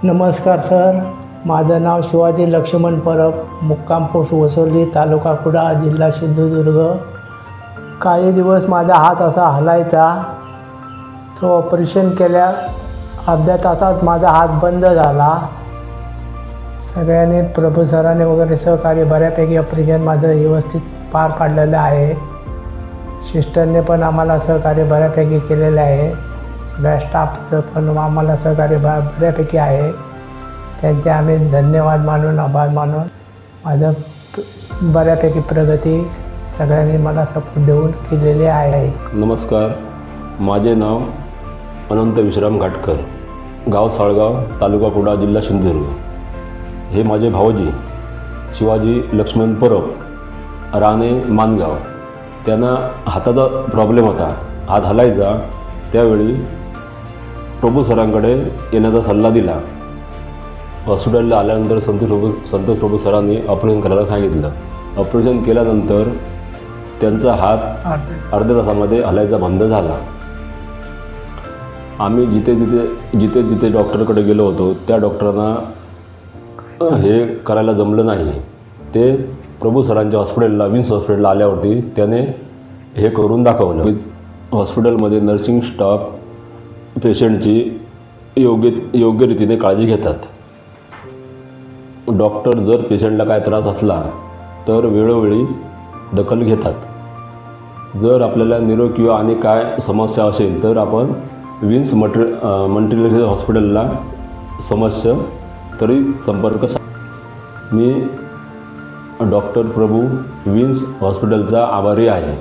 नमस्कार सर, माझं नाव शिवाजी लक्ष्मण परब, मुक्काम पोस्ट वसोली, तालुका कुडाळ, जिल्हा सिंधुदुर्ग. काही दिवस माझा हात असा हलायचा. तो ऑपरेशन केल्या अर्ध्या तासात माझा हात बंद झाला. सगळ्यांनी प्रभू सरांनी वगैरे सहकार्य बऱ्यापैकी ऑपरेशन माझं व्यवस्थित पार पाडलेलं आहे. सिस्टरने पण आम्हाला सहकार्य बऱ्यापैकी केलेलं आहे. सगळ्या स्टाफचं पण आम्हाला सहकार्य बऱ्यापैकी आहे. त्यांचे आम्ही धन्यवाद मानून आभार मानून माझं बऱ्यापैकी प्रगती सगळ्यांनी मला सपोर्ट देऊन केलेली आहे. नमस्कार, माझे नाव अनंत विश्राम घाटकर, गाव साळगाव, तालुका कुडाळ, जिल्हा सिंधुदुर्ग. हे माझे भाऊजी शिवाजी लक्ष्मण परब, राणे मानगाव. त्यांना हाताचा प्रॉब्लेम होता, हात हलायचा. त्यावेळी प्रभू सरांकडे येण्याचा सल्ला दिला. हॉस्पिटलला आल्यानंतर संतोष प्रभू सरांनी ऑपरेशन करायला सांगितलं. ऑपरेशन केल्यानंतर त्यांचा हात अर्ध्या तासामध्ये हलायचा बंद झाला. आम्ही जिथे डॉक्टरकडे गेलो होतो त्या डॉक्टरांना हे करायला जमलं नाही. ते प्रभू सरांच्या हॉस्पिटलला, विन्स हॉस्पिटलला आल्यावरती त्याने हे करून दाखवलं. हॉस्पिटलमध्ये नर्सिंग स्टाफ पेशंटची योग्य रीतीने काळजी घेतात. डॉक्टर जर पेशंटला काय त्रास असला तर वेळोवेळी दखल घेतात. जर आपल्याला निरोग किंवा आणि काय समस्या असेल तर आपण विन्स मल्टीस्पेशालिटी हॉस्पिटलला समस्या तरी संपर्क मी डॉक्टर प्रभू विन्स हॉस्पिटलचा आभारी आहे.